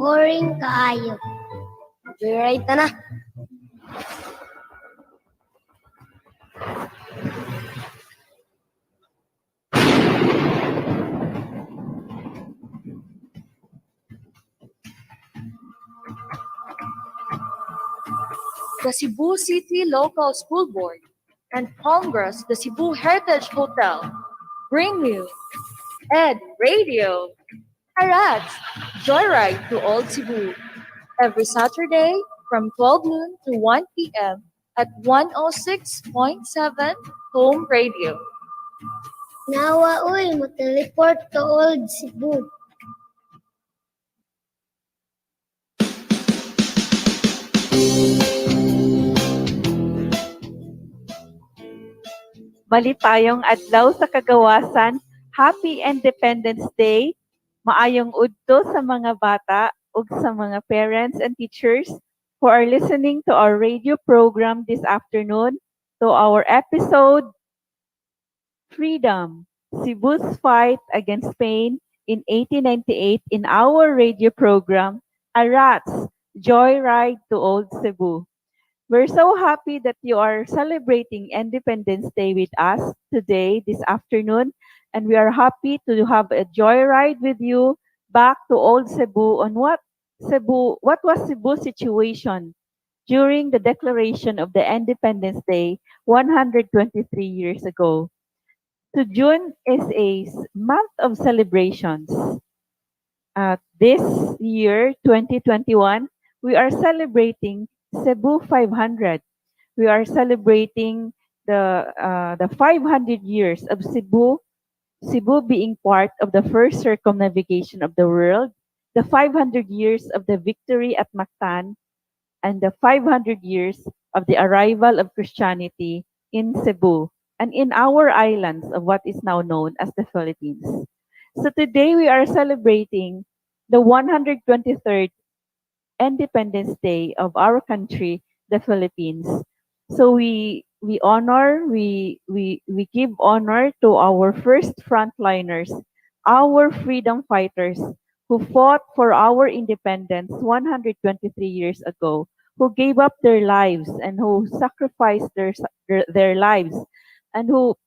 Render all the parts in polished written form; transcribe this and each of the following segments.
Boring kaayo. Joyride ta na. The Cebu City Local School Board and Congress, the Cebu Heritage Hotel, bring you EdRadio, Arats, Joyride to Old Cebu, every Saturday from 12 noon to 1 p.m. at 106.7 Home Radio. Nawa uy, mo-teleport to Old Cebu. Malipayong adlaw sa kagawasan, Happy Independence Day. Maayong udto sa mga bata ug sa mga parents and teachers who are listening to our radio program this afternoon, to our episode Freedom, Cebu's Fight Against Pain in 1898 in our radio program, Arats, Joyride to Old Cebu. We're so happy that you are celebrating Independence Day with us today, this afternoon, and we are happy to have a joyride with you back to Old Cebu on what was Cebu's situation during the declaration of the Independence Day 123 years ago. So June is a month of celebrations. This year, 2021, we are celebrating Cebu 500. We are celebrating the 500 years of Cebu being part of the first circumnavigation of the world, the 500 years of the victory at Mactan, and the 500 years of the arrival of Christianity in Cebu and in our islands of what is now known as the Philippines. So today we are celebrating the 123rd Independence Day of our country, the Philippines. So we give honor to our first frontliners, our freedom fighters who fought for our independence 123 years ago, who gave up their lives and who sacrificed their lives, and who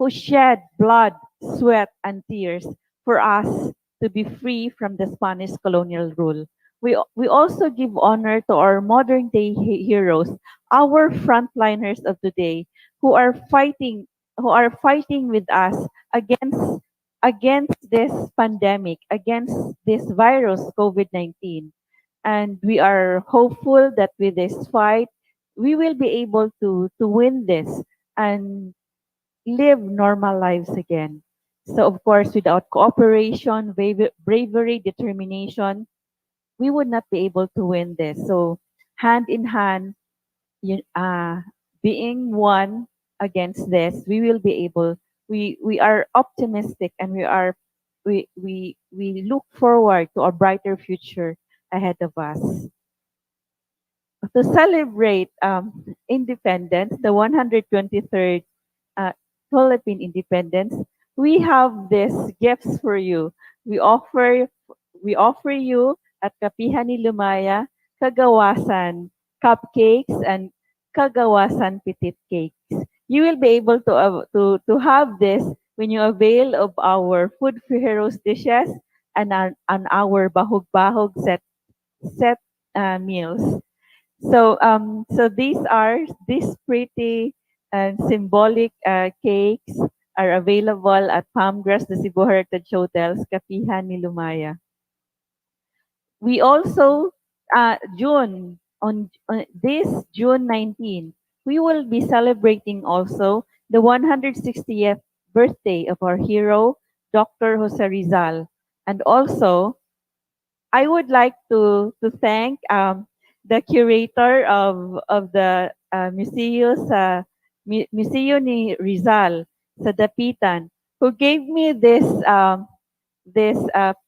shed blood, sweat, and tears for us to be free from the Spanish colonial rule. We also give honor to our modern day heroes, our frontliners of today, who are fighting with us against against this pandemic, against this virus COVID-19. And we are hopeful that with this fight, we will be able to win this and live normal lives again. So, of course, without cooperation, bravery, determination, we would not be able to win this. So, hand in hand, you- uh, being one against this, we will be able. We are optimistic, and we look forward to a brighter future ahead of us. To celebrate independence, the 123rd uh, Philippine independence, we have these gifts for you. We offer you at Kapihan ni Lumaya, Kagawasan cupcakes and Kagawasan petit cakes. You will be able to have this when you avail of our Food for Heroes dishes and our bahog-bahog set meals. So these pretty and symbolic cakes are available at Palmgrass, the Cebu Heritage Hotels, Kapihan ni Lumaya. We also on this June 19, we will be celebrating also the 160th birthday of our hero, Dr. Jose Rizal, and also I would like to thank the curator of the Museo ni Rizal sa Dapitan, who gave me this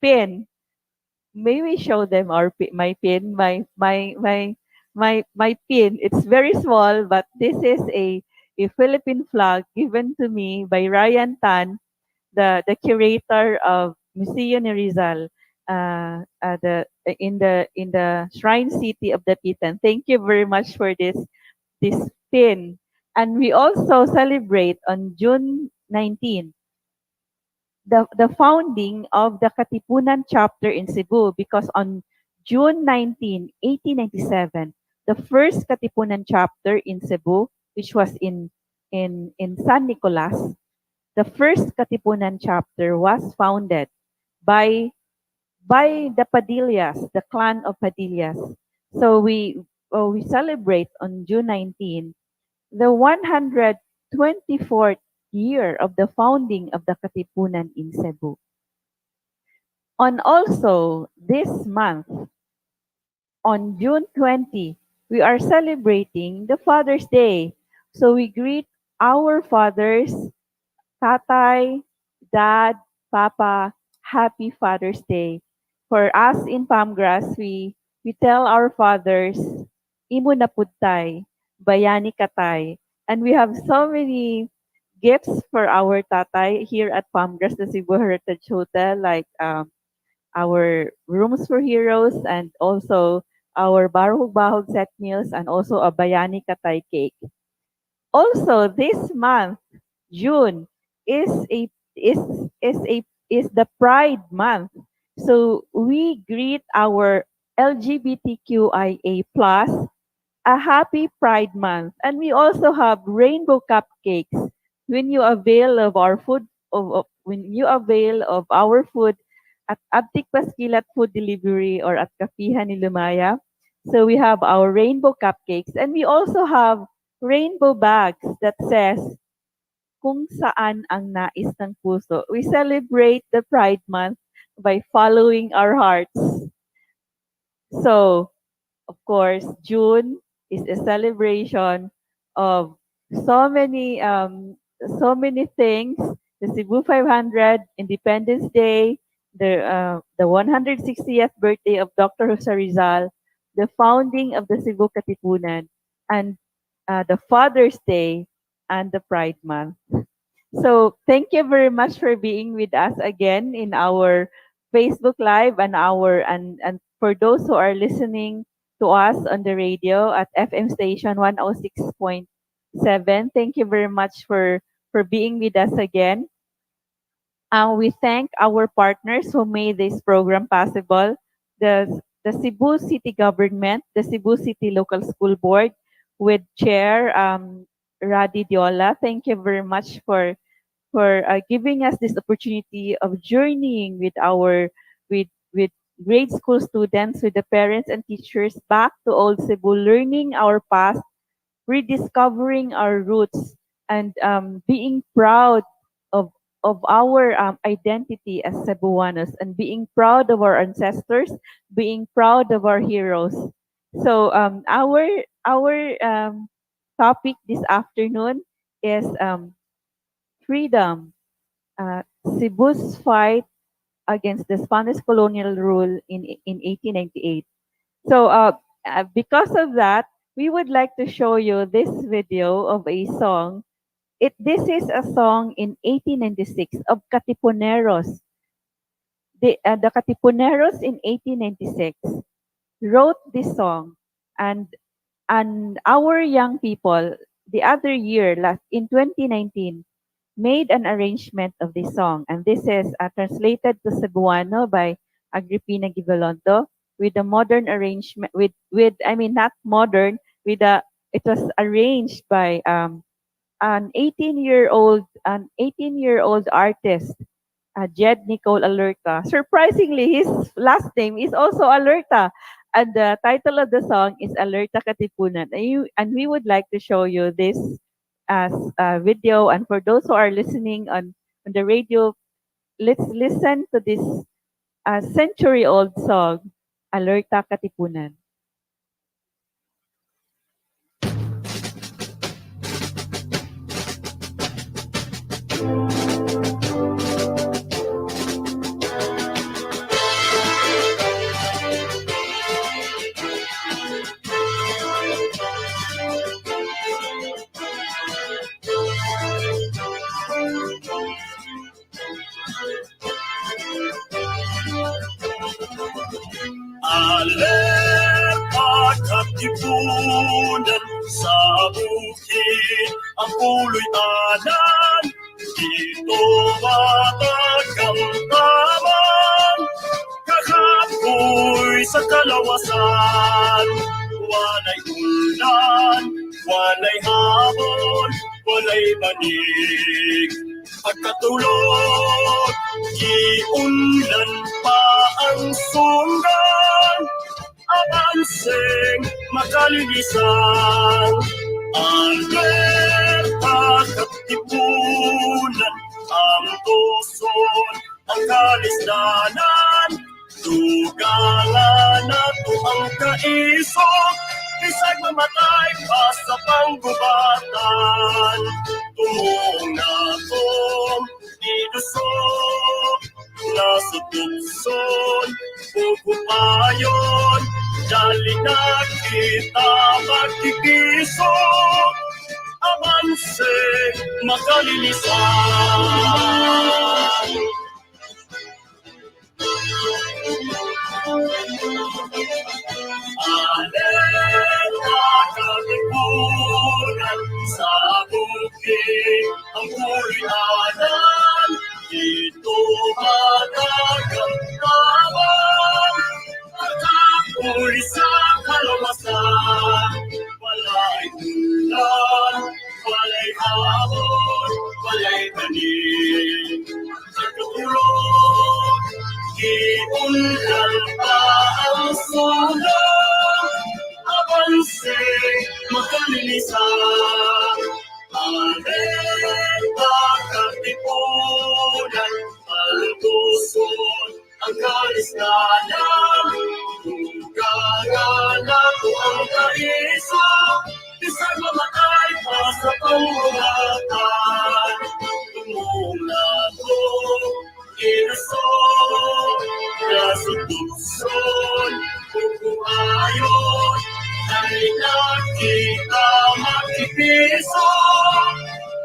pin. May we show them my pin, my pin. It's very small, but this is a Philippine flag given to me by Ryan Tan, the curator of Museo ni Rizal. in the Shrine City of Dapitan. Thank you very much for this pin. And we also celebrate on June 19 the founding of the Katipunan chapter in Cebu, because on June 19, 1897, the first Katipunan chapter in Cebu, which was in San Nicolas, the first Katipunan chapter was founded by the Padillas, the clan of Padillas. So we celebrate on June 19 the 124th year of the founding of the Katipunan in Cebu. On also this month, on June 20, we are celebrating the Father's Day. So we greet our fathers, tatay, dad, papa, happy Father's Day. For us in Pamgras, we tell our fathers, imo na pudtay, bayani katay. And we have so many gifts for our tatay here at Pamgras, the Cebu Heritage Hotel, like our rooms for heroes, and also our bahog set meals, and also a bayani katay cake. Also, this month, June, is a is is the Pride Month. So we greet our LGBTQIA plus a happy Pride Month. And we also have rainbow cupcakes when you avail of our food when you avail of our food at Abtik Paskilat Food Delivery or at Kapihan ni Lumaya. So we have our rainbow cupcakes, and we also have rainbow bags that says kung saan ang nais ng puso. We celebrate the Pride Month by following our hearts. So, of course, June is a celebration of so many things. The Cebu 500, Independence Day, the 160th birthday of Dr. Jose Rizal, the founding of the Cebu Katipunan, and the Father's Day, and the Pride Month. So thank you very much for being with us again in our Facebook Live, and for those who are listening to us on the radio at FM station 106.7. Thank you very much for being with us again. We thank our partners who made this program possible. The Cebu City Government, the Cebu City Local School Board, with Chair Radi Diola. Thank you very much for giving us this opportunity of journeying with our with grade school students, with the parents and teachers back to old Cebu, learning our past, rediscovering our roots, and being proud of our identity as Cebuanos, and being proud of our ancestors, being proud of our heroes. So our topic this afternoon is freedom, Cebu's fight against the Spanish colonial rule in 1898. So because of that, we would like to show you this video of a song. This is a song in 1896 of Katipuneros. The Katipuneros in 1896 wrote this song, and our young people the other year, last in 2019, made an arrangement of this song, and this is translated to Cebuano by Agripina Givalonto, with a modern arrangement, with I mean not modern, with a it was arranged by an 18-year-old artist, Jed Nicole Alerta. Surprisingly, his last name is also Alerta, and the title of the song is Alerta Katipunan. And we would like to show you this as a video. And for those who are listening on the radio, let's listen to this century-old song, Alerta Katipunan. Alerta katipunan sa bukid, ang puloy tanan, dito matagang taman. Kakapoy sa kalawasan, walay ulan, walay habon, walay banig. Pagkatulog, giunlan pa ang sundan, abanseng makalilisan. Alerta katipunan, ang tuson, ang kalisdanan. Dugangan nato ang kaisog, isa'y mamatay pa sa panggubatan. Tumong natong idusok, nasa tukson, pupupayon, dali na kita magkikisok, abanse makalilisan. Alerta katipunan sa bukid, ang pulianan, dito matagang taman. Pagkapoy sa kalawasan, walay ulan, walay habon, walay tanim. Pagkatulog, giunlan pa ang sundan, abanseng makalilisan. Alerta katipunan, altuson, ang kalisdanan. Dugangan nato ang kaisog, isa'y mamatay pa sa panggubatan. Tumong nato inasok, nasa tukson, pupuayon, dahil na kita magkipisok,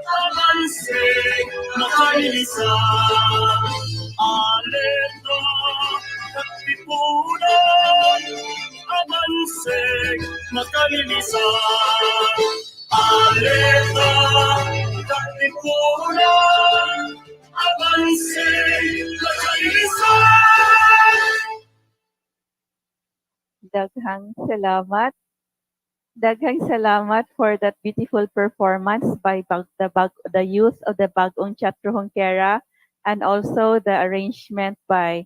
abanseng makalilisan. Alerta katipunan, abanseng makalilisan. Alerta katipunan, abanseng makalilisan. Daghang salamat. Daghang salamat for that beautiful performance by the youth of the Bagong Teatro Honquera, and also the arrangement by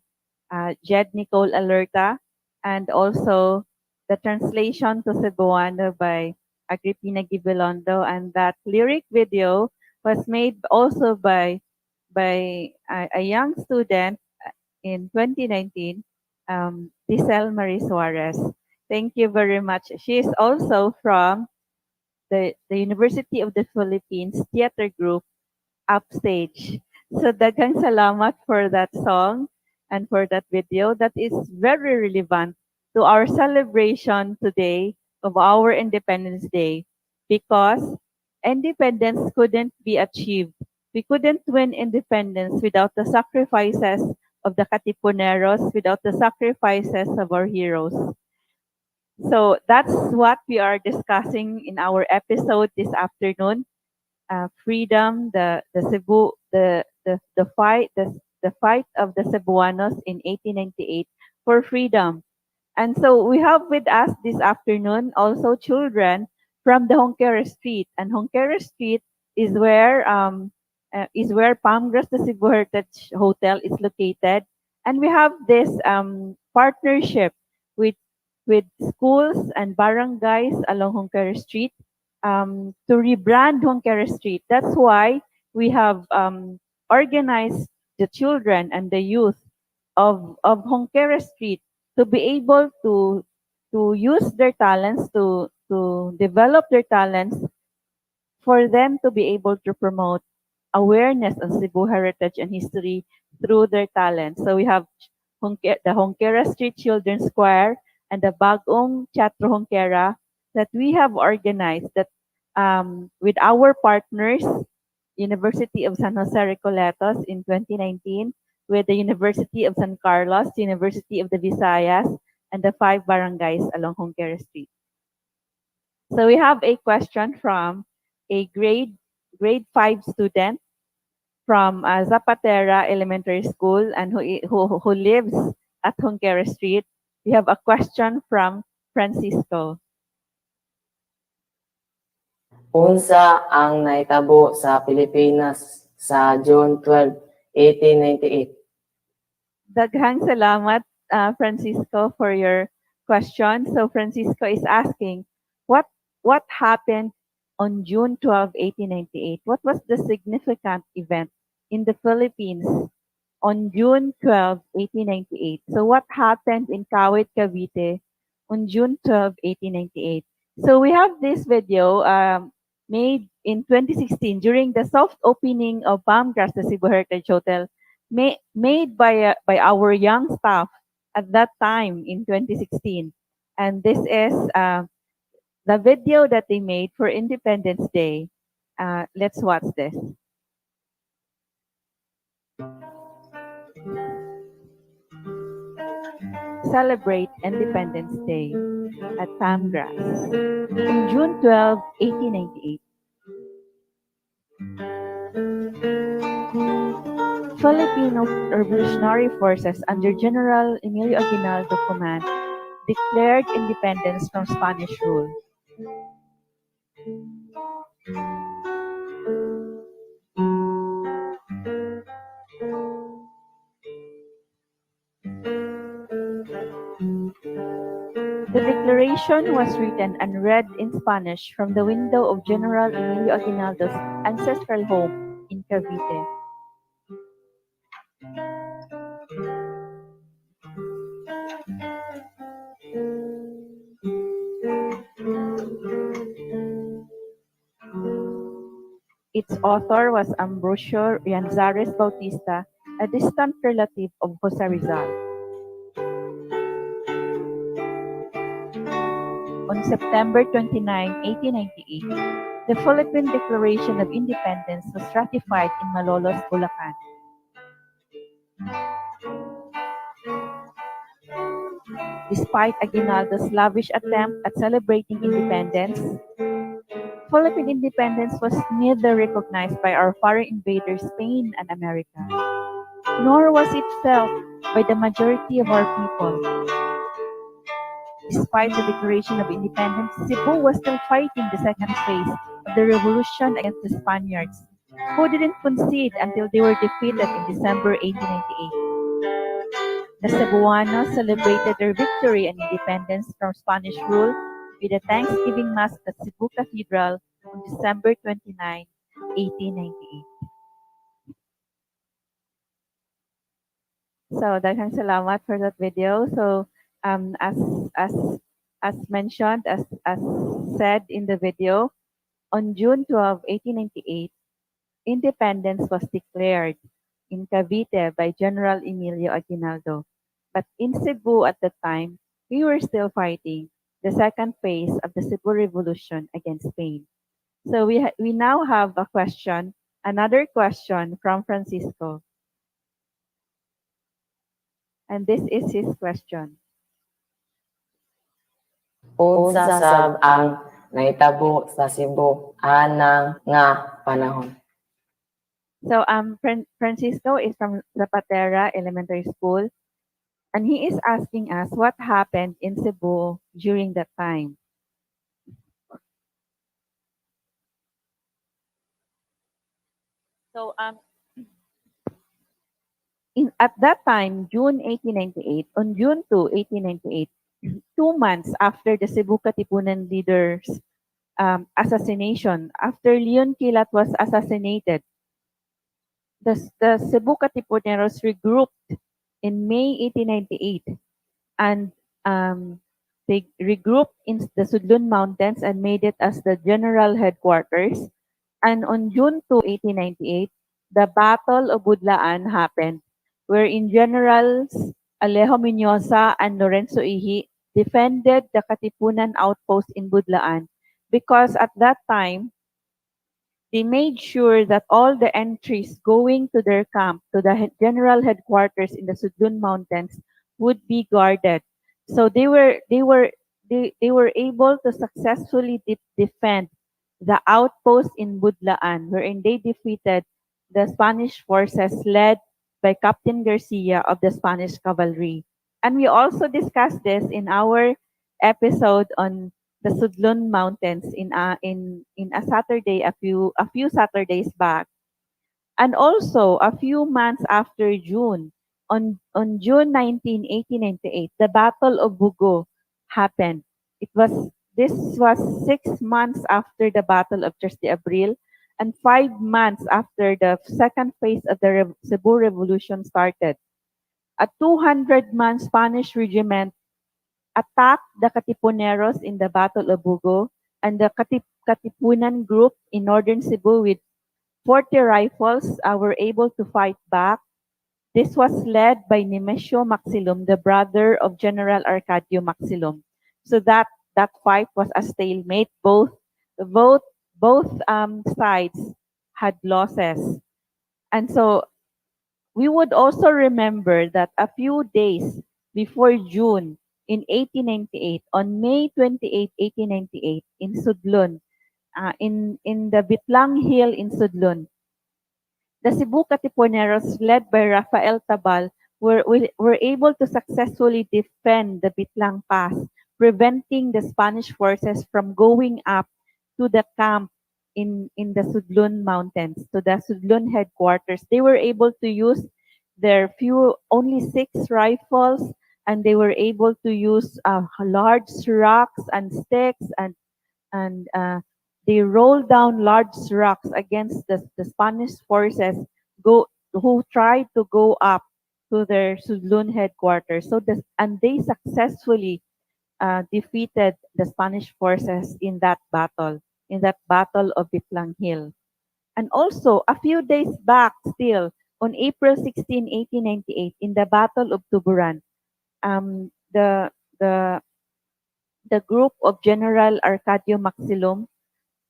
Jed Nicole Alerta, and also the translation to Cebuano by Agripina Gibelondo. And that lyric video was made also by a young student in 2019, Tisel Marie Suarez. Thank you very much. She is also from the University of the Philippines Theater Group, Upstage. So daghang salamat for that song and for that video that is very relevant to our celebration today of our Independence Day, because independence couldn't be achieved. We couldn't win independence without the sacrifices of the Katipuneros, without the sacrifices of our heroes. So that's what we are discussing in our episode this afternoon. Freedom, the Cebu, the fight of the Cebuanos in 1898 for freedom. And so we have with us this afternoon also children from the Honquera Street, and Honquera Street is where Palmgrass the Cebu Heritage Hotel is located, and we have this partnership with schools and barangays along Honquera Street to rebrand Honquera Street. That's why we have organized the children and the youth of Honquera Street to be able to use their talents, to develop their talents, for them to be able to promote awareness of Cebu heritage and history through their talents. So we have the Honquera Street Children's Choir and the Bagong Teatro Honquera that we have organized that with our partners, University of San Jose Recoletos in 2019, with the University of San Carlos, University of the Visayas, and the 5 barangays along Honquera Street. So we have a question from a grade 5 student from Zapatera Elementary School and who lives at Honquera Street. We have a question from Francisco. Unsa ang naitabo sa Pilipinas sa June 12, 1898? Daghang salamat, Francisco, for your question. So Francisco is asking, what happened on June 12, 1898? What was the significant event in the Philippines on June 12, 1898? So what happened in Kawit, Cavite on June 12, 1898? So we have this video made in 2016 during the soft opening of Palmgrass, the Cebu Heritage Hotel, made by our young staff at that time in 2016. And this is the video that they made for Independence Day. Let's watch this. Celebrate Independence Day at Palmgrass on June 12, 1898. Filipino Revolutionary Forces under General Emilio Aguinaldo command declared independence from Spanish rule. The declaration was written and read in Spanish from the window of General Emilio Aguinaldo's ancestral home in Cavite. Its author was Ambrosio Rianzares Bautista, a distant relative of Jose Rizal. On September 29, 1898, the Philippine Declaration of Independence was ratified in Malolos, Bulacan. Despite Aguinaldo's lavish attempt at celebrating independence, Philippine independence was neither recognized by our foreign invaders Spain and America, nor was it felt by the majority of our people. Despite the Declaration of Independence, Cebu was still fighting the second phase of the revolution against the Spaniards, who didn't concede until they were defeated in December 1898. The Cebuanos celebrated their victory and independence from Spanish rule with a Thanksgiving Mass at Cebu Cathedral on December 29, 1898. So, daghang salamat for that video. So, as mentioned, as said in the video, on June 12, 1898, independence was declared in Cavite by General Emilio Aguinaldo. But in Cebu at the time, we were still fighting the second phase of the Cebu Revolution against Spain. So we now have a question, another question from Francisco. And this is his question. Unsa sab ang naitabo sa Cebu anang nga panahon? So Francisco is from Zapatera Elementary School, and he is asking us what happened in Cebu during that time. So at that time, June 1898, on June 2, 1898, 2 months after the Cebu Katipunan leader's assassination, after Leon Quilat was assassinated, the Cebu Katipuneros regrouped in May 1898, and they regrouped in the Sudlun Mountains and made it as the general headquarters. And on June 2, 1898, the Battle of Budlaan happened, wherein Generals Alejo Miñosa and Lorenzo Ihi defended the Katipunan outpost in Budlaan because at that time, they made sure that all the entries going to their camp, to the general headquarters in the Sudlun Mountains, would be guarded. So they were able to successfully defend the outpost in Budlaan, wherein they defeated the Spanish forces led by Captain Garcia of the Spanish cavalry. And we also discussed this in our episode on the Sudlun Mountains in a Saturday a few Saturdays back. And also, a few months after June, on June 19, 1898, the Battle of Bugo happened. This was 6 months after the Battle of 3 de Abril and 5 months after the second phase of the Cebu Revolution started. A 200-man Spanish regiment attacked the Katipuneros in the Battle of Bugo, and the Katipunan group in northern Cebu with 40 rifles were able to fight back. This was led by Nemesio Maxilum, the brother of General Arcadio Maxilum. So that fight was a stalemate. Both sides had losses, and so we would also remember that a few days before June in 1898, on May 28, 1898, in Sudlun, in the Bitlang Hill in Sudlun, the Cebu Katipuneros, led by Rafael Tabal, were able to successfully defend the Bitlang Pass, preventing the Spanish forces from going up to the camp in the Sudlun Mountains, to the Sudlun headquarters. They were able to use their only 6 rifles, and they were able to use large rocks and sticks, and they rolled down large rocks against the Spanish forces who tried to go up to their Sudlun headquarters. And they successfully defeated the Spanish forces in that battle of Bitlang Hill. And also, a few days back still, on April 16, 1898, in the Battle of Tuburan, um, the, the, the group of General Arcadio Maxilum.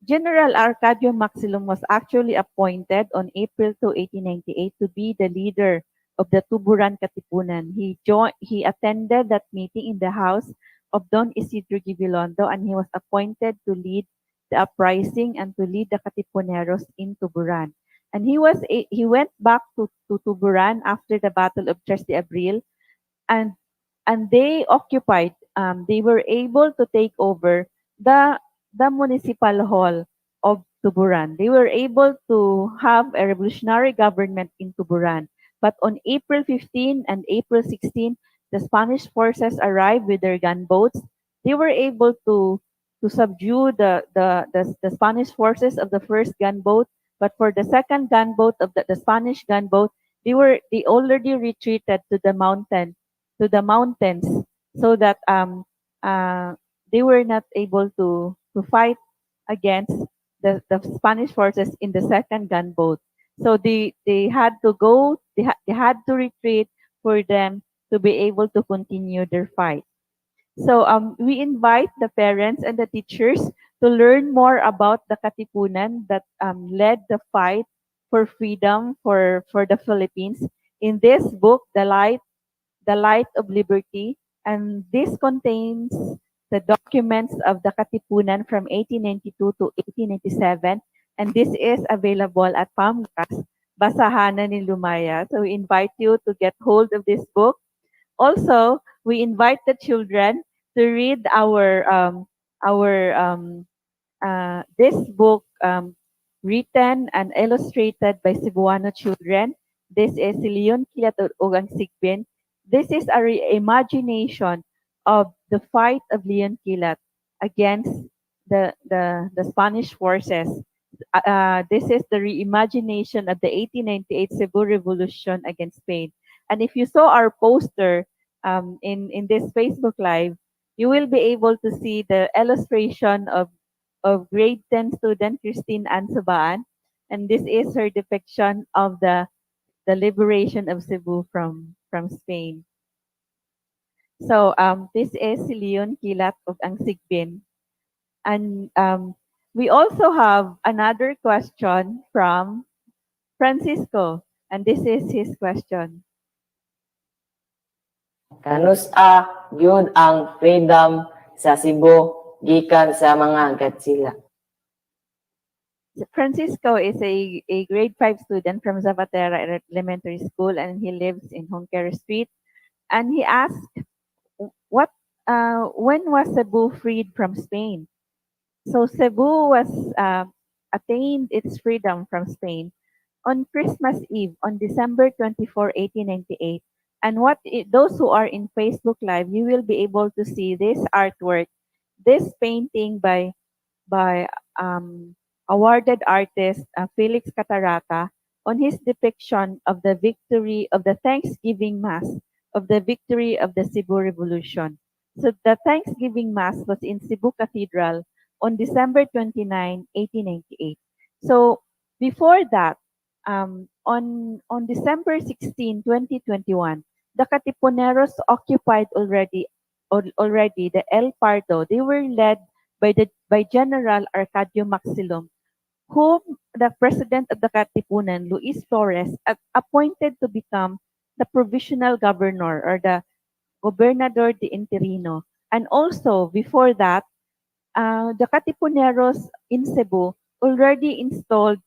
General Arcadio Maxilum was actually appointed on April 2, 1898, to be the leader of the Tuburan Katipunan. He attended that meeting in the house of Don Isidro Gibilondo, and he was appointed to lead the uprising and to lead the Katipuneros in Tuburan. And he went back to Tuburan after the Battle of 3 de Abril, and they were able to take over the municipal hall of Tuburan. They were able to have a revolutionary government in Tuburan. But on April 15 and April 16, the Spanish forces arrived with their gunboats. They were able to subdue the Spanish forces of the first gunboat. But for the second gunboat of the Spanish gunboat, they already retreated to the mountains, so that they were not able to fight against the Spanish forces in the second gunboat. So they had to they had to retreat for them to be able to continue their fight. So we invite the parents and the teachers to learn more about the Katipunan that led the fight for freedom for the Philippines. In this book, The Light of Liberty, and this contains the documents of the Katipunan from 1892 to 1897, and this is available at Pamgas, Basahanan ni Lumaya. So we invite you to get hold of this book. Also, we invite the children to read this book, written and illustrated by Cebuano children. This is si Leon Kilat ug ang Sigbin. This is a reimagination of the fight of Leon Kilat against the Spanish forces. This is the reimagination of the 1898 Cebu Revolution against Spain. And if you saw our poster in this Facebook Live, you will be able to see the illustration of grade 10 student Christine Ansabaan. And this is her depiction of the liberation of Cebu from Spain. So this is si Leon Kilat of ang Sigbin. And we also have another question from Francisco. And this is his question. Kanus a gyud ang freedom sa Cebu gikan sa mga Godzilla. Francisco is a grade 5 student from Zapatera Elementary School, and he lives in Honquera Street. And he asked, "What? When was Cebu freed from Spain?" So Cebu was attained its freedom from Spain on Christmas Eve on December 24, 1898. And those who are in Facebook Live, you will be able to see this artwork, this painting by awarded artist Felix Catarata on his depiction of the victory of the Thanksgiving Mass of the victory of the Cebu Revolution. So the Thanksgiving Mass was in Cebu Cathedral on December 29, 1898. So before that, on December 16, 2021, the Katipuneros occupied already the El Pardo. They were led by General Arcadio Maxilum, whom the president of the Katipunan, Luis Flores, appointed to become the provisional governor or the gobernador de interino. And also before that, the Katipuneros in Cebu already installed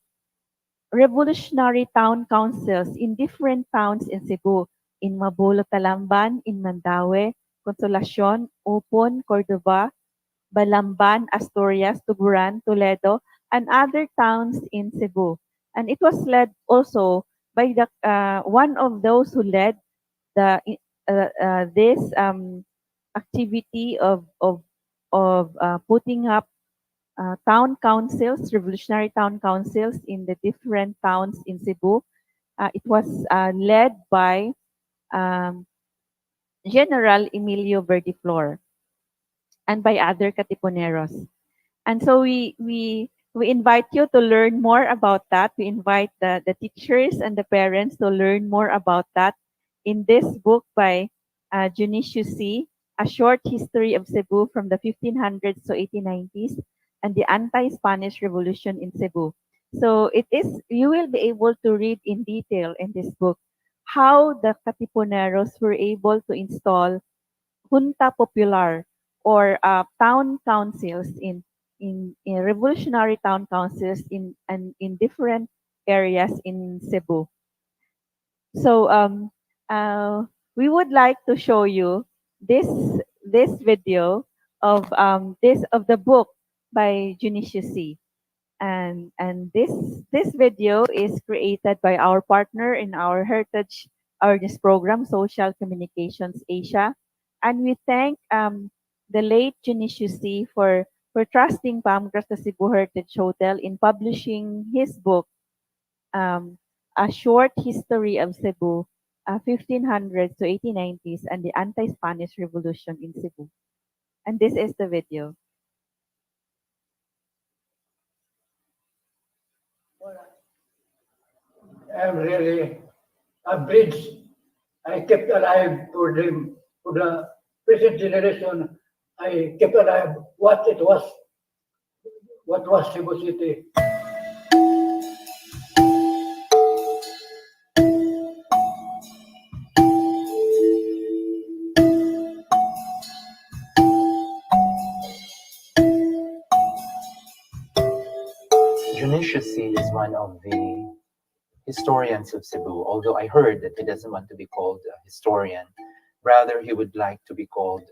revolutionary town councils in different towns in Cebu, in Mabulo, Talamban, in Mandaue, Consolacion, Upon, Cordova, Balamban, Asturias, Tuburan, Toledo, and other towns in Cebu. And it was led also by the one of those who led this activity of putting up town councils, revolutionary town councils in the different towns in Cebu. It was led by um, General Emilio Verdiflor and by other Katipuneros. And so we invite you to learn more about that. We invite the teachers and the parents to learn more about that in this book by Junicio C., A Short History of Cebu from the 1500s to 1890s and the Anti-Spanish Revolution in Cebu. So you will be able to read in detail in this book how the Katipuneros were able to install Junta Popular or town councils in revolutionary town councils in different areas in Cebu. So we would like to show you this this video of the book by Junicio C. And this video is created by our partner in our Heritage Awareness Program, Social Communications Asia. And we thank the late Junicio C for trusting Pamcras the Cebu Heritage Hotel in publishing his book, A Short History of Cebu, 1500s to 1890s, and the Anti-Spanish Revolution in Cebu. And this is the video. I'm really a bridge I kept alive for them, for the present generation. I kept alive what was Cebu City. Junicio C. is one of the historians of Cebu, although I heard that he doesn't want to be called a historian. Rather, he would like to be called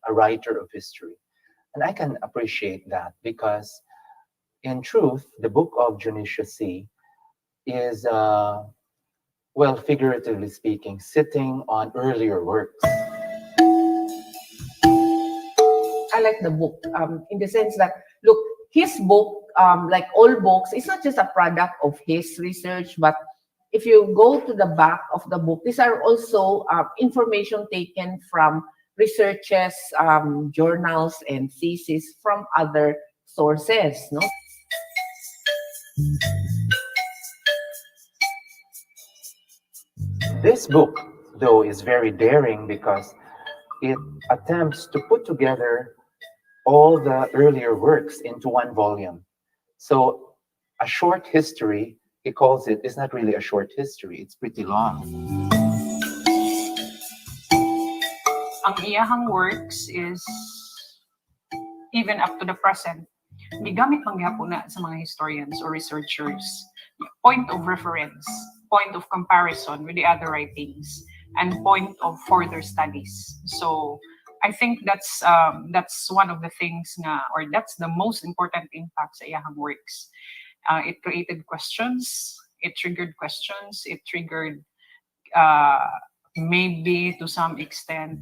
a writer of history. And I can appreciate that because, in truth, the book of Junicio C. is, well, figuratively speaking, sitting on earlier works. I like the book in the sense that, look, his book, like all books, it's not just a product of his research, but if you go to the back of the book, these are also information taken from researches, journals, and theses from other sources. No? This book, though, is very daring because it attempts to put together all the earlier works into one volume. So a short history, he calls it, is not really a short history, it's pretty long. ang iyahang works is even up to the present gigamit man gyapon na sa mga historians or researchers point of reference, point of comparison with the other writings, and point of further studies. So I think that's one of the things nga, or that's the most important impact sa iyahang works. It created questions, it triggered questions, it triggered maybe to some extent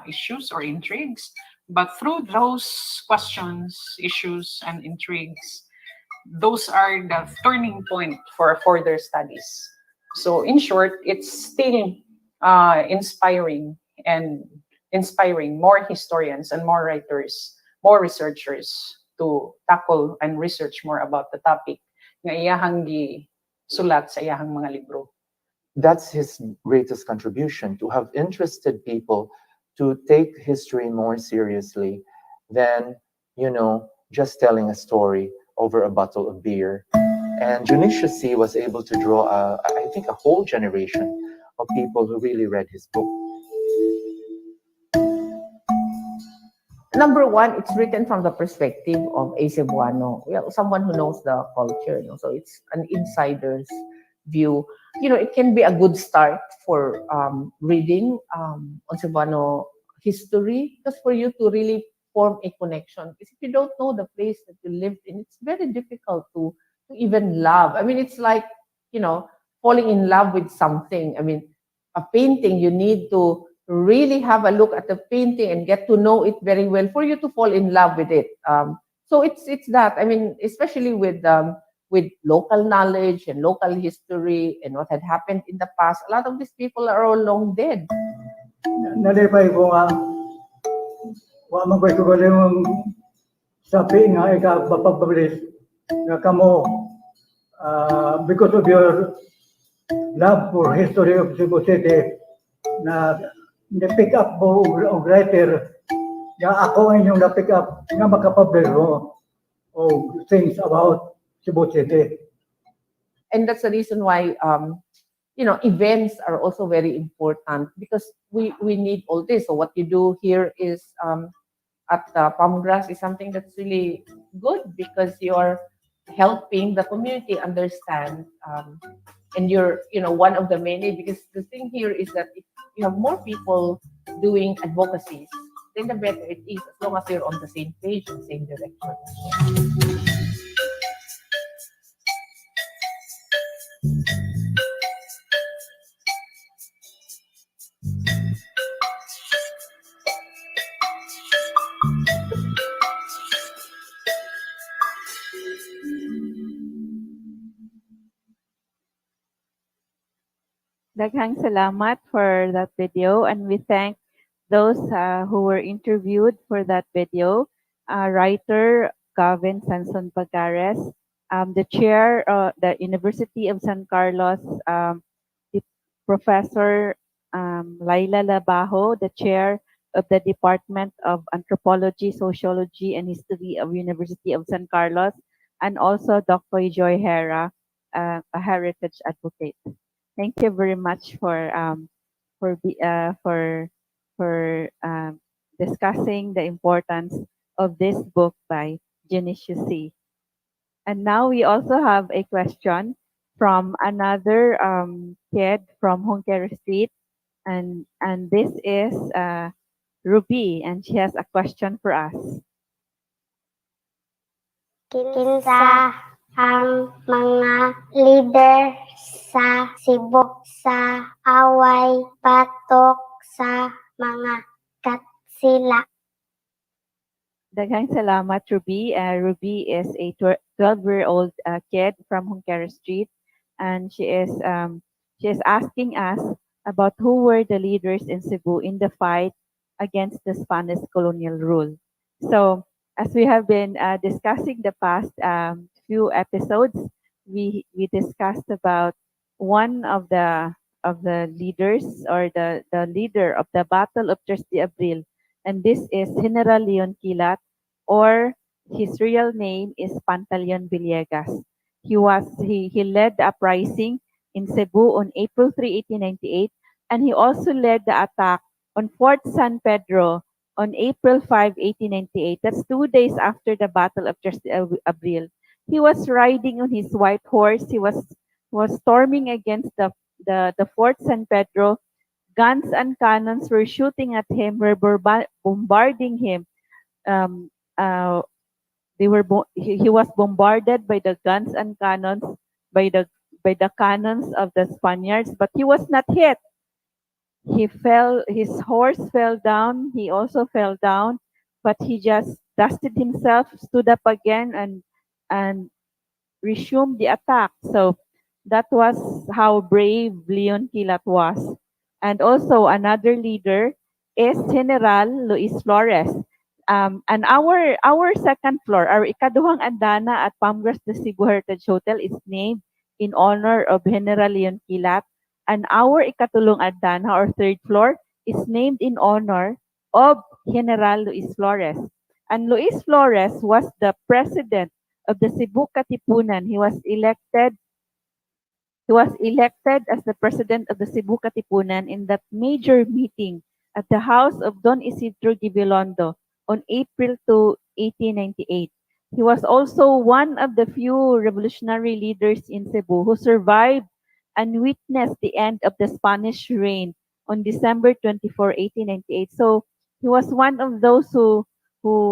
issues or intrigues. But through those questions, issues, and intrigues, those are the turning point for further studies. So in short, it's still inspiring more historians and more writers, more researchers to tackle and research more about the topic nga iyahang sulat sa iyahang mga libro. That's his greatest contribution, to have interested people to take history more seriously than, just telling a story over a bottle of beer. And Junicia C. was able to draw, I think, a whole generation of people who really read his book. Number one, it's written from the perspective of a Cebuano, someone who knows the culture. So it's an insider's view. It can be a good start for reading on Cebuano history, just for you to really form a connection. Because if you don't know the place that you lived in, it's very difficult to even love. I mean, it's like, falling in love with something. I mean, a painting, you need to really have a look at the painting and get to know it very well for you to fall in love with it. So it's that. I mean, especially with local knowledge and local history and what had happened in the past, a lot of these people are all long dead. Nalipay ko nga, wala ko ito yung sabi nga ikapapabilis nga kamo because of your love for history of Cebu City na na-pick up mo og writer nga ako inyong na-pick up nga makapublish mo og things about Cebu City. And that's the reason why events are also very important, because we need all this. So what you do here is at Palmgrass is something that's really good, because you're helping the community understand, and you're one of the many, because the thing here is that if you have more people doing advocacies, then the better it is, as long as you're on the same page and same direction. Daghang salamat for that video, and we thank those who were interviewed for that video. Writer Gavin Sanson Pagares, the chair of the University of San Carlos, the Professor Laila Labajo, the chair of the Department of Anthropology, Sociology, and History of University of San Carlos, and also Dr. Joy Hera, a heritage advocate. Thank you very much for discussing the importance of this book by Junicia C. And now we also have a question from another kid from Honquera Street, and this is Ruby, and she has a question for us. Kinsa ang mga leader sa Cebu sa away patok sa mga katsila? Daghang salamat, Ruby. Ruby is a 12-year-old kid from Honquera Street, and she is asking us about who were the leaders in Cebu in the fight against the Spanish colonial rule. So, as we have been discussing the past few episodes, we discussed about one of the leaders, or the leader of the Battle of 3 de Abril, and this is General Leon Quilat, or his real name is Pantaleon Villegas. He led the uprising in Cebu on April 3, 1898, and he also led the attack on Fort San Pedro on April 5, 1898. That's 2 days after the Battle of 3 Abril. He was riding on his white horse. He was storming against the Fort San Pedro. Guns and cannons were shooting at him, were bombarding him. Um, uh, he was bombarded by the guns and cannons, by the cannons of the Spaniards, but he was not hit. He fell, his horse fell down, he also fell down, but he just dusted himself, stood up again, and resumed the attack. So that was how brave Leon Quilat was. And also another leader is General Luis Flores. And our second floor, our ikaduhang andana at Palmgras de Cebu Heritage Hotel is named in honor of General Leon Quilat. And our ikatulong andana or third floor is named in honor of General Luis Flores. And Luis Flores was the president of the Cebu Katipunan. He was elected as the president of the Cebu Katipunan in that major meeting at the house of Don Isidro Gibilondo on April 2, 1898. He was also one of the few revolutionary leaders in Cebu who survived and witnessed the end of the Spanish reign on December 24, 1898. So he was one of those who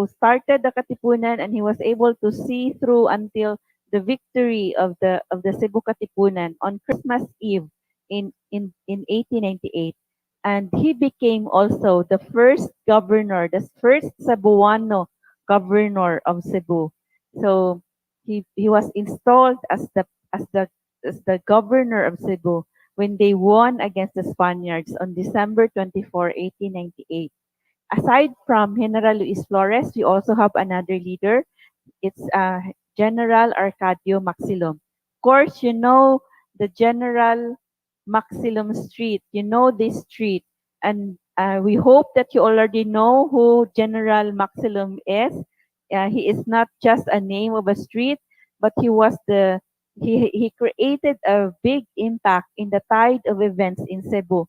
started the Katipunan, and he was able to see through until the victory of the Cebu Katipunan on Christmas Eve in 1898. And he became also the first governor, the first Cebuano governor of Cebu. So he was installed as the governor of Cebu when they won against the Spaniards on December 24, 1898. Aside from General Luis Flores, we also have another leader. It's General Arcadio Maxilom. Of course, you know the General Maxilom Street. You know this street. And we hope that you already know who General Maxilom is. He is not just a name of a street, but he created a big impact in the tide of events in Cebu.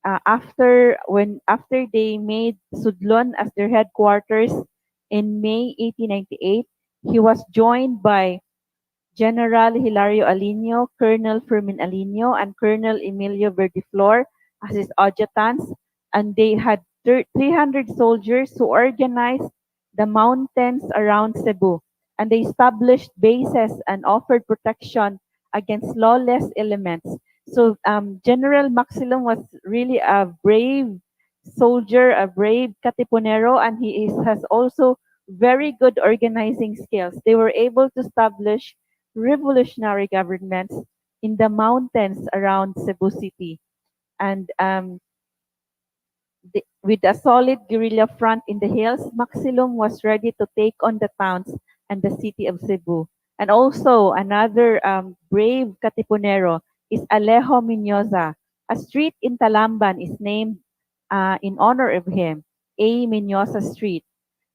After they made Sudlon as their headquarters in May 1898, he was joined by General Hilario Alino, Colonel Fermin Alino, and Colonel Emilio Verdiflor as his adjutants, and they had 300 soldiers who organized the mountains around Cebu, and they established bases and offered protection against lawless elements. So General Maxilom was really a brave soldier, a brave Katipunero, and has also very good organizing skills. They were able to establish revolutionary governments in the mountains around Cebu City. And with a solid guerrilla front in the hills, Maxilom was ready to take on the towns and the city of Cebu. And also another brave Katipunero is Alejo Minoza. A street in Talamban is named in honor of him, A. Minoza Street.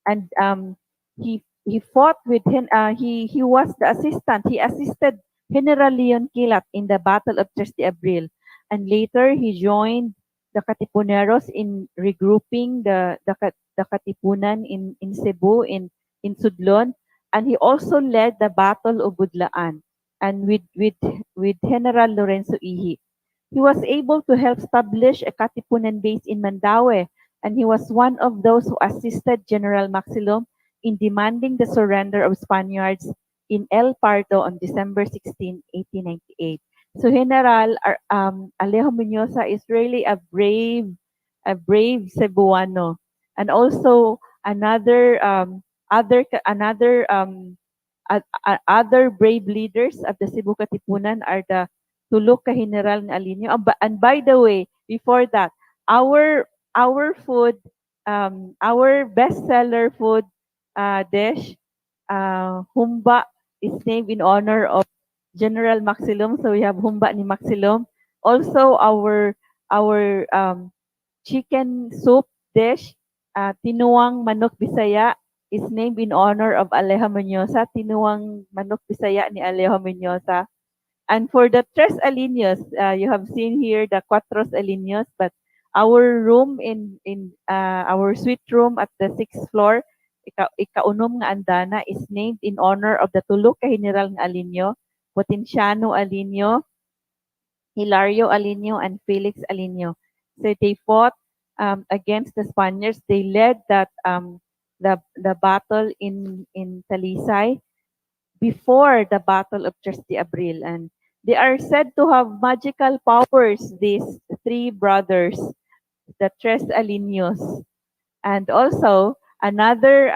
And he fought with him. He was the assistant. He assisted General Leon Quilat in the Battle of 3 Abril, and later he joined the Katipuneros in regrouping the Katipunan in Cebu in Sudlon, and he also led the Battle of Budlaan, and with General Lorenzo Ihi. He was able to help establish a Katipunan base in Mandaue, and he was one of those who assisted General Maxilom in demanding the surrender of Spaniards in El Pardo on December 16, 1898. So General Alejo Muñoza is really a brave Cebuano, and also other brave leaders of the Cebu Katipunan are the Tulok ka General na Alinio. And by the way, before that, our food, our bestseller food dish, humba, is named in honor of General Maxilom. So we have humba ni Maxilom. Also, our chicken soup dish, tinuang manok Bisaya, is named in honor of Alejo Muñoza. Tinuang manok Bisaya ni Alejo Muñoza. And for the tres alineos, you have seen here the cuatros alineos, but our room in our suite room at the 6th floor, ikaunom nga andana is named in honor of the tulo ka general nga alinyo, Potenciano Alinyo, Hilario Alinyo, and Felix Alinyo. So they fought against the Spaniards. They led that the battle in Talisay before the Battle of Tres de Abril, and they are said to have magical powers. These three brothers, the Tres Alineos. And also another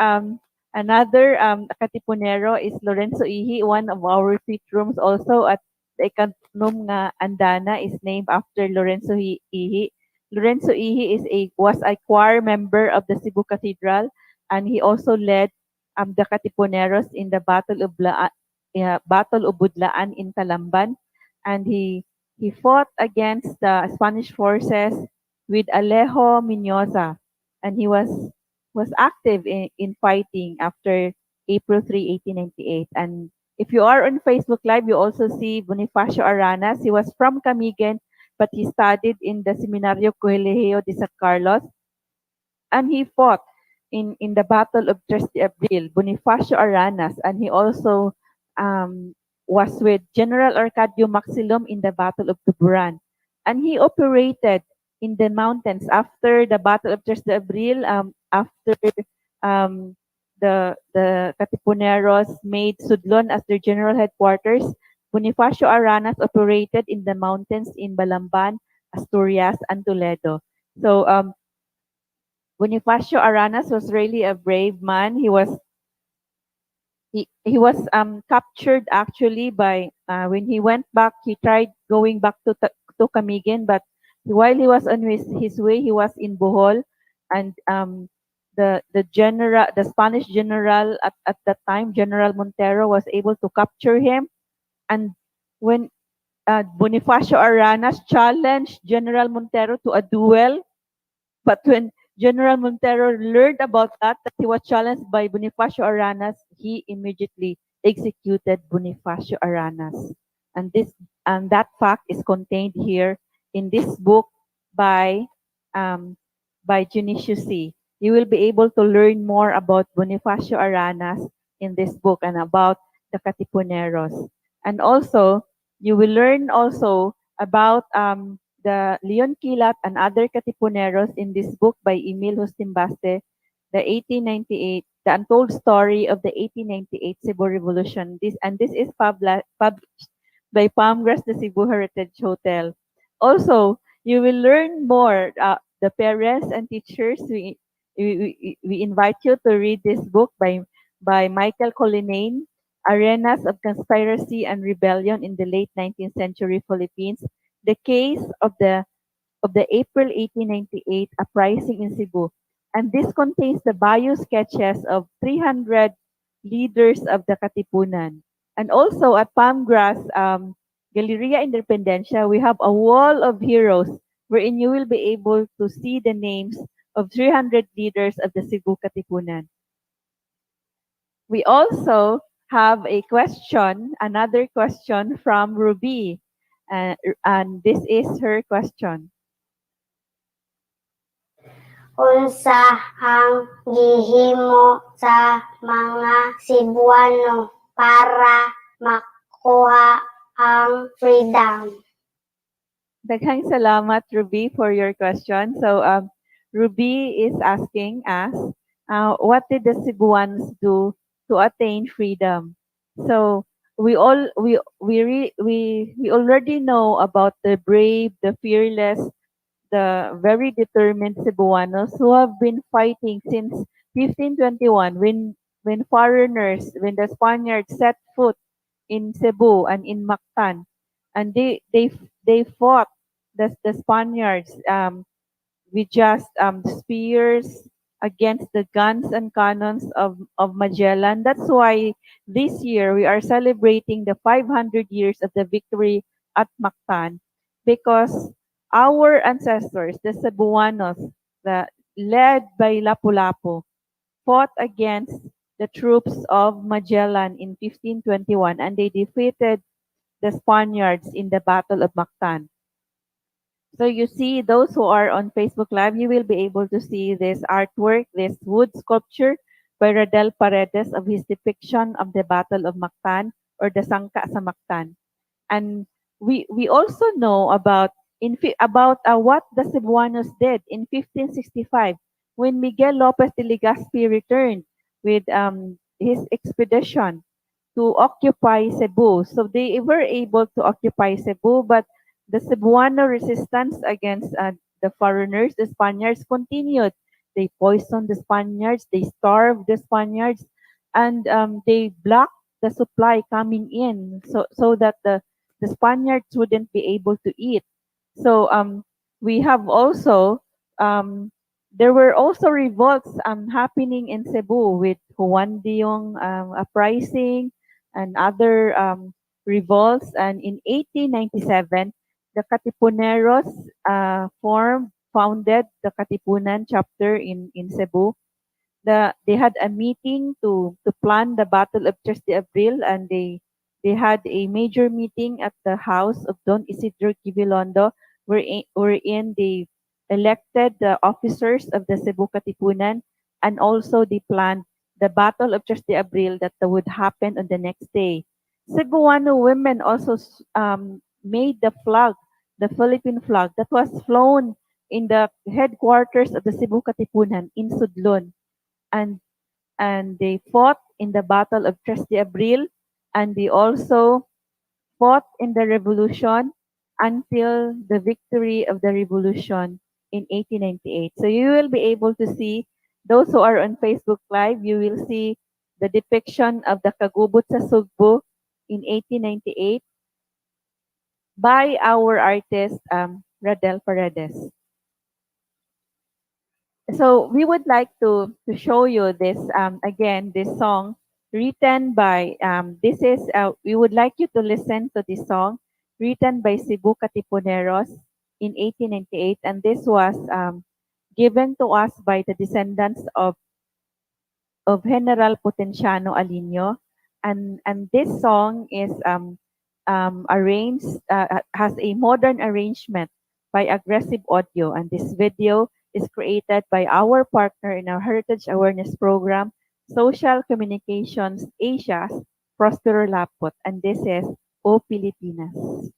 Katipunero is Lorenzo Ihi, one of our suite rooms also at the ikanom nga andana is named after Lorenzo Ihi. Lorenzo Ihi was a choir member of the Cebu Cathedral, and he also led the Katipuneros in the Battle of Budlaan in Talamban, and he fought against the Spanish forces with Alejo Minoza, and he was active in fighting after April 3, 1898. And if you are on Facebook Live, you also see Bonifacio Aranas. He was from Camigan, but he studied in the Seminario Colegio de San Carlos, and he fought in the Battle of Tres de Abril, Bonifacio Aranas, and he also was with General Arcadio Maxilom in the Battle of Tuburan. And he operated in the mountains after the Battle of Tres de Abril, after the Katipuneros made Sudlon as their general headquarters. Bonifacio Aranas operated in the mountains in Balamban, Asturias, and Toledo. So Bonifacio Aranas was really a brave man. He was captured actually by when he went back. He tried going back to Camiguin, but while he was on his way, he was in Bohol, and the Spanish general at that time, General Montero, was able to capture him. And when Bonifacio Aranas challenged General Montero to a duel, but when General Montero learned about that he was challenged by Bonifacio Aranas, he immediately executed Bonifacio Aranas. And that fact is contained here in this book by Junicio C. You will be able to learn more about Bonifacio Aranas in this book and about the Katipuneros. And also, you will learn also about the Leon Kilat and other Katipuneros in this book by Emil Hostimbaste, the 1898, the untold story of the 1898 Cebu Revolution. This is published by Palmgrass, the Cebu Heritage Hotel. Also, you will learn more. The parents and teachers, we invite you to read this book by Michael Collinane, Arenas of Conspiracy and Rebellion in the Late 19th Century Philippines, the case of the April 1898 uprising in Cebu. And this contains the bio sketches of 300 leaders of the Katipunan. And also at Palmgrass Galeria Independencia, we have a wall of heroes wherein you will be able to see the names of 300 leaders of the Cebu Katipunan. We also have a question, another question from Ruby, and this is her question. Unsa ang gihimo sa mga Cebuano para makuha ang freedom? Daghang salamat, Ruby, for your question. So, Ruby is asking us, what did the Cebuans do to attain freedom? So, we already know about the brave, the fearless, the very determined Cebuanos who have been fighting since 1521 when the Spaniards set foot in Cebu and in Mactan, and they fought the Spaniards with just spears against the guns and cannons of Magellan. That's why this year we are celebrating the 500 years of the victory at Mactan, because our ancestors, the Cebuanos, led by Lapu-Lapu, fought against the troops of Magellan in 1521, and they defeated the Spaniards in the Battle of Mactan. So you see, those who are on Facebook Live, you will be able to see this artwork, this wood sculpture by Radel Paredes of his depiction of the Battle of Mactan or the Sangka sa Mactan. And we also know about what the Cebuanos did in 1565 when Miguel Lopez de Legazpi returned with his expedition to occupy Cebu. So they were able to occupy Cebu, but the Cebuano resistance against the foreigners, the Spaniards, continued. They poisoned the Spaniards, they starved the Spaniards, and they blocked the supply coming in so that the Spaniards wouldn't be able to eat. So we have also there were also revolts happening in Cebu with Juan Diong uprising and other revolts. And in 1897, the Katipuneros founded the Katipunan chapter in Cebu. They had a meeting to plan the Battle of 3 de Abril, and they had a major meeting at the house of Don Isidro Kibilondo, wherein they elected the officers of the Cebu Katipunan, and also they planned the Battle of 3 de Abril that would happen on the next day. Cebuano women also made the flag, the Philippine flag, that was flown in the headquarters of the Cebu Katipunan in Sudlon. And they fought in the Battle of 3 de Abril, and they also fought in the revolution until the victory of the revolution in 1898. So you will be able to see, those who are on Facebook Live, you will see the depiction of the Kagubot sa Sugbo in 1898 by our artist Radel Paredes. So we would like to show you this again, this song written by we would like you to listen to this song written by Cebu Katipuneros in 1898, and this was given to us by the descendants of General Potenciano Alinio, and this song is arranged has a modern arrangement by Aggressive Audio, and this video is created by our partner in our Heritage Awareness Program, Social Communications Asia's Prospero Lapot, and this is O Pilipinas.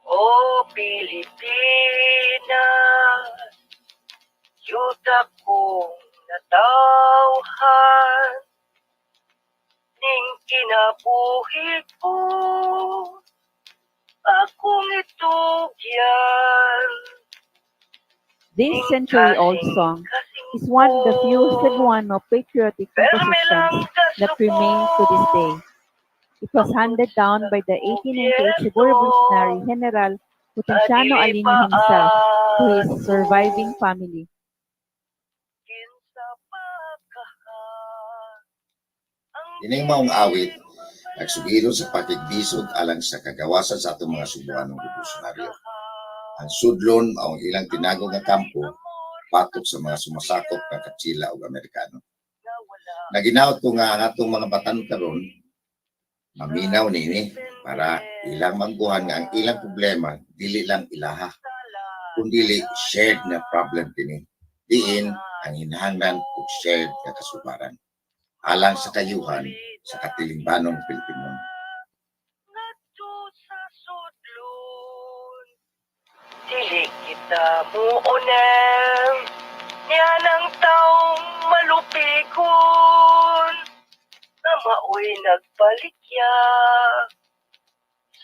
O Pilipinas, yuta kong natawhan, ning kinabuhi ko, akong itugyan. This century-old song is one of the few Cebuano patriotic compositions that remain to this day. It was handed down by the 1898 Cebu Revolutionary General Potenciano Alinio himself to his surviving family. Ining maong awit nagsugiro sa pakigbisod alang sa kagawasan sa atong mga Cebuanong revolusyonaryo. Ang sudlon ang ilang tinago nga kampo patok sa mga sumasakop nga Katsila ug Amerikano. Naginaot ko nga ang atong mga batan karon maminaw nini para ilang mangguhan nga ang ilang problema dili lang ilaha kundi shared na problem kini. Diin ang hinahanglan ug shared nga kasubaran alang sa kayuhan sa katilingbanong Pilipino. Dili kita mo onem, niya ng taong malupikon, na maoy nagbalikya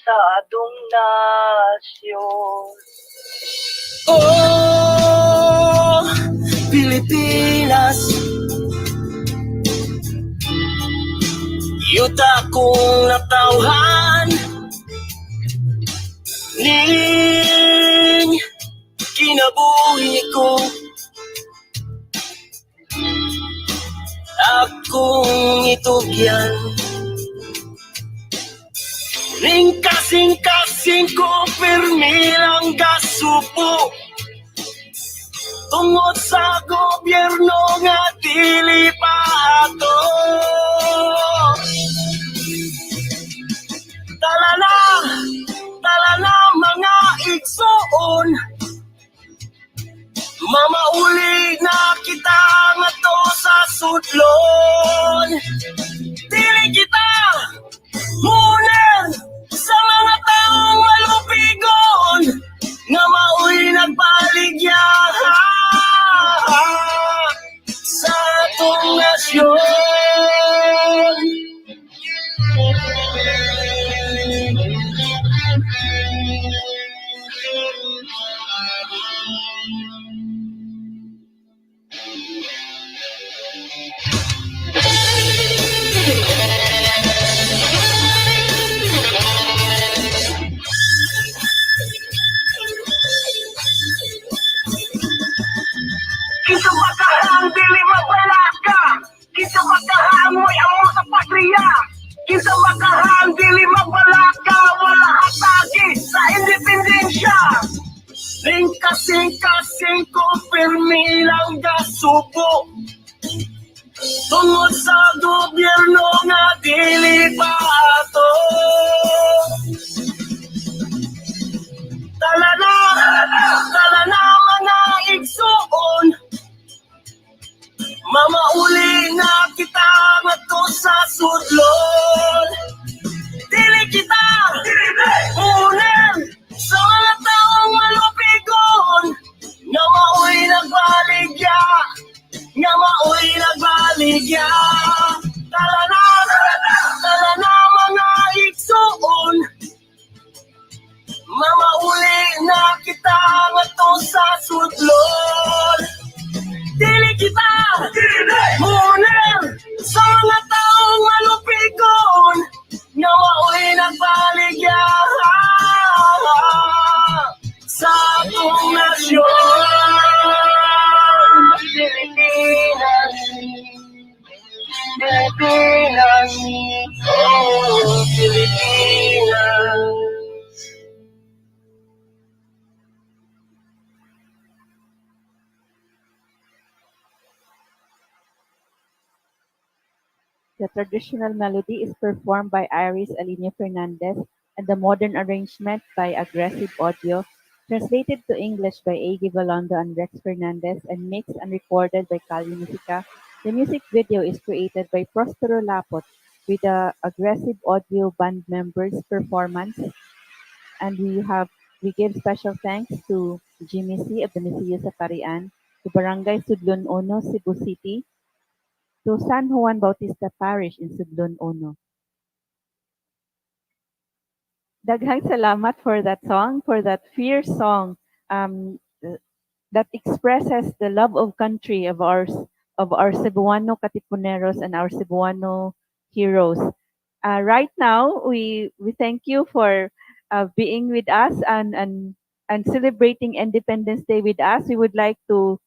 sa adong nasyon. Oh, Pilipinas, yuta kong natawhan, ning kinabuhi ko, akong itugyan. Ning kasing-kasing ko, pirmi lang gasupo, tungod sa gobyerno nga dili pa ato. Tala na mga igsoon, mamauli na kita nga to sa sudlon. Dili kita muner sa mga taong malupigon, nga mao'y nagbaligya sa atong nasyon. Kinsa makahang dili mabalaka, kinsa makahang mo'y amo sa patriya, kinsa makahang dili mabalaka, wala hatagi sa independensya. Ring kasing kumpirmi lang gasubo, tungod sa gobyerno nga dili pa ato. Tala na mga igsuon, mamauli na kita nga to sa sudlon. Dili kita uner sa mga taong malupigon, nga mao'y nagbaligya, nga mao'y nagbaligya. Tala na mga igsuon, mamauli na kita nga to sa sudlon. Dili kita muner sa mga taong malupigon, nga mao'y nagbaligya sa atong nasyon. Pilipinas, oh Pilipinas. The traditional melody is performed by Iris Aline Fernandez and the modern arrangement by Aggressive Audio, translated to English by A.G. Valondo and Rex Fernandez, and mixed and recorded by Kali Musica. The music video is created by Prospero Lapot with the Aggressive Audio band members' performance. And we give special thanks to Jimmy C. of the Misiyo sa Parian, to Barangay Sudlon Ono, Cebu City, to San Juan Bautista Parish in Sudlon Ono. Daghang salamat for that song, for that fierce song that expresses the love of country of our Cebuano Katipuneros and our Cebuano heroes. Right now, we thank you for being with us and celebrating Independence Day with us. We would like to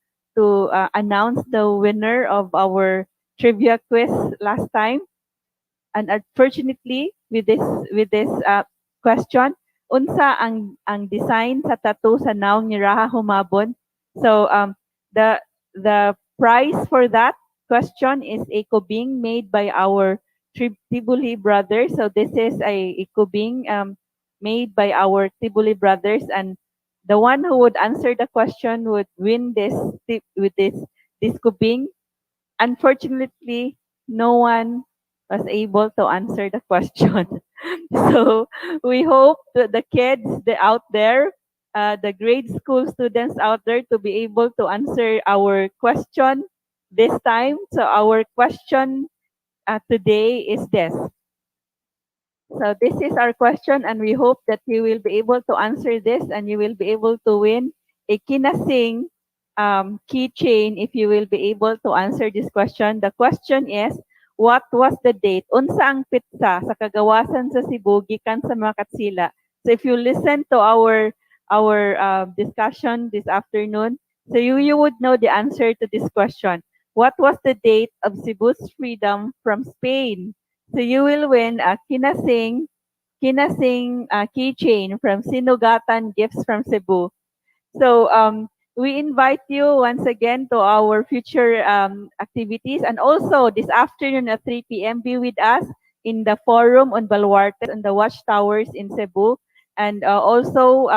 announce the winner of our trivia quiz last time. And unfortunately, with this question, unsa ang design sa tattoo sa naong ni Raha Humabon. So the prize for that question is a kubing made by our Tibuli brothers. So this is a kubing made by our Tibuli brothers, and the one who would answer the question would win this kubing. Unfortunately, no one was able to answer the question. So we hope that the kids out there, the grade school students out there, to be able to answer our question this time. So our question today is this. So this is our question, and we hope that you will be able to answer this, and you will be able to win a Kinasing keychain if you will be able to answer this question. The question is, what was the date? Unsa ang pitsa sa kagawasan sa Cebu gikan sa mga katsila? So if you listen to our discussion this afternoon, so you would know the answer to this question. What was the date of Cebu's freedom from Spain? So you will win a Kinasing keychain from Sinugatan Gifts from Cebu. So We invite you once again to our future activities, and also this afternoon at 3 p.m. be with us in the forum on Baluartes and the watchtowers in Cebu, and also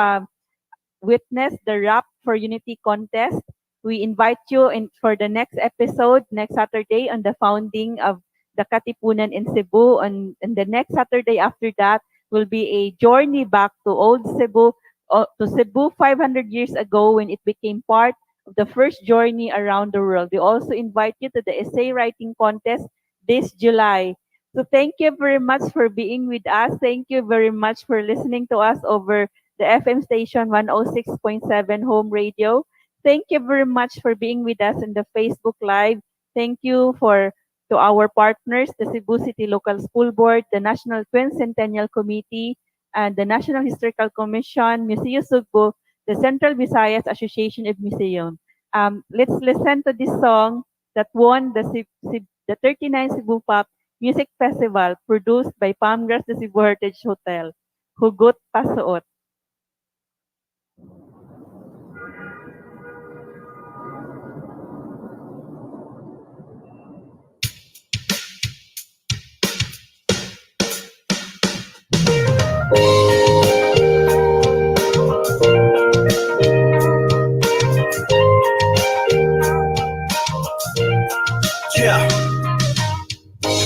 witness the Rap for Unity contest. We invite you in for the next episode next Saturday on the founding of the Katipunan in Cebu. And the next Saturday after that will be a journey back to old Cebu, to Cebu 500 years ago when it became part of the first journey around the world. We also invite you to the essay writing contest this July. So thank you very much for being with us. Thank you very much for listening to us over the FM station 106.7 Home Radio. Thank you very much for being with us in the Facebook Live. Thank you to our partners, the Cebu City Local School Board, the National Quincentennial Committee, and the National Historical Commission, Museo Sugbo, the Central Visayas Association of Museum. Let's listen to this song that won the 39 Cebu Pop Music Festival produced by Palmgrass the Cebu Heritage Hotel, Hugot Pasuot. Yeah.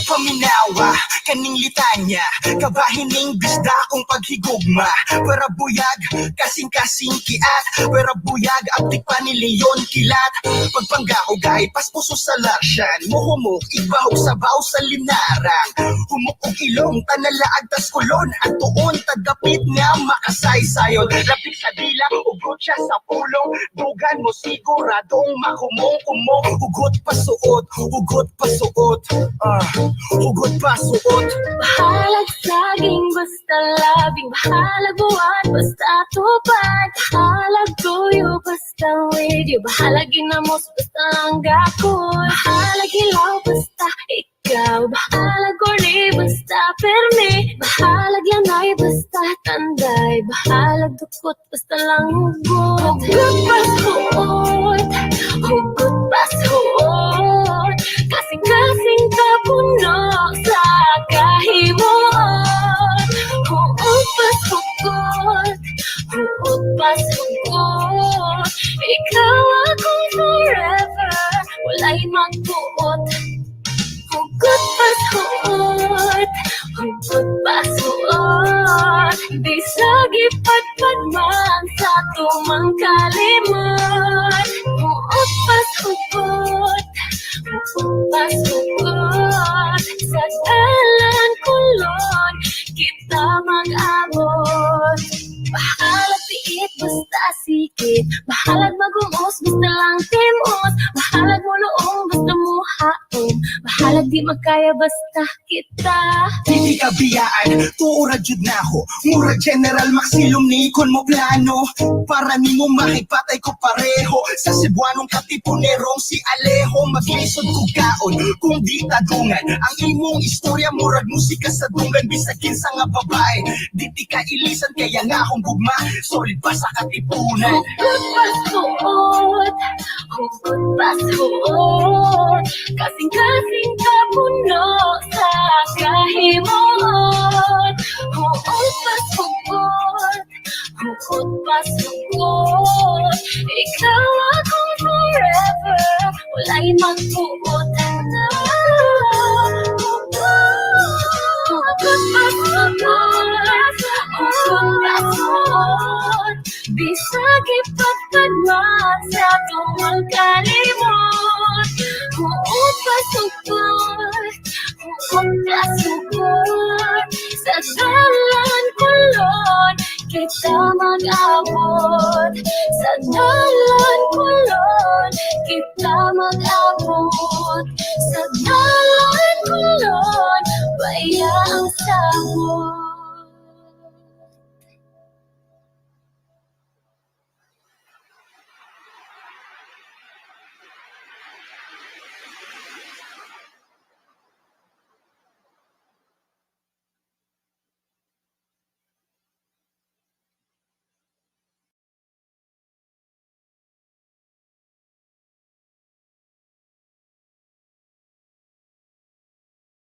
Paminawa, kaning litanya, kabahining bisda kong paghigugma. Para buyag, kasing-kasing kiat, para buyag, abdik pa ni Leon kilat. Pagpanggaugay, paspuso sa larsyan, muhumok, ibahog sabaw sa linarang. Humukog ilong, tanalaag tas kulon, at tuon, tagapit nga makasaysayon. Lapit sa dila, ugot siya sa pulong, dugan mo siguradong makumong-kumong. Hugot pasuot, hugot pasuot, hugot pasuot. Bahalag saging, basta labing, bahalag buwan, basta tupad. Bahalag tuyo, basta radio, bahalag ginamos, basta langgakoy. Bahalag hilaw, basta ikaw, bahalag korni, basta permi. Bahalag yanay, basta tanday, bahalag dukot, basta lang hugot. Hugot pasuot, hugot pasuot, kasing-kasing kapuno sa kahimuot. Hugot pasuot, hugot pasuot, ikaw akong forever, wala'y magbuot. Hugot pasuot, hugot pasuot, di sagipat-pat man sa tumang kalimot. Hugot pasuot, hugot pasuot, sa dalan kulon kita mag-abot. Bahalag piit, basta sikit, bahalag magumos, basta lang timos. Bahalag mo noong, basta muhaom, bahalag di magkaya, basta kita. Hindi ka biyaan, tuura jud na ako. Mura General Maxilum ni ikon mo plano. Para ni mo makipatay ko pareho. Sa Cebuanong katipunerong si Alejo. Maglisod ko kaon, kung di tadungan. Ang imong istorya, murag musika sa dungan. Bisag kinsa nga babae, di ti ka ilisan, kaya nga akong gugma. Solid pa sa katipunan. Hugot pasuot, hugot pasuot, kasing-kasing kapuno sa kahimuot. Hugot pasuot, hugot pasuot, ikaw akong forever, wala'y magbuot. Hugot pasuot, hugot pasuot, bisag ipatpad man sa tumang kalimot. Hugot pasuot, hugot pasuot, sa dalan kulon kita mag-abot. Sa dalan kulon kita mag-abot. Sa dalan kulon bayaang sabot.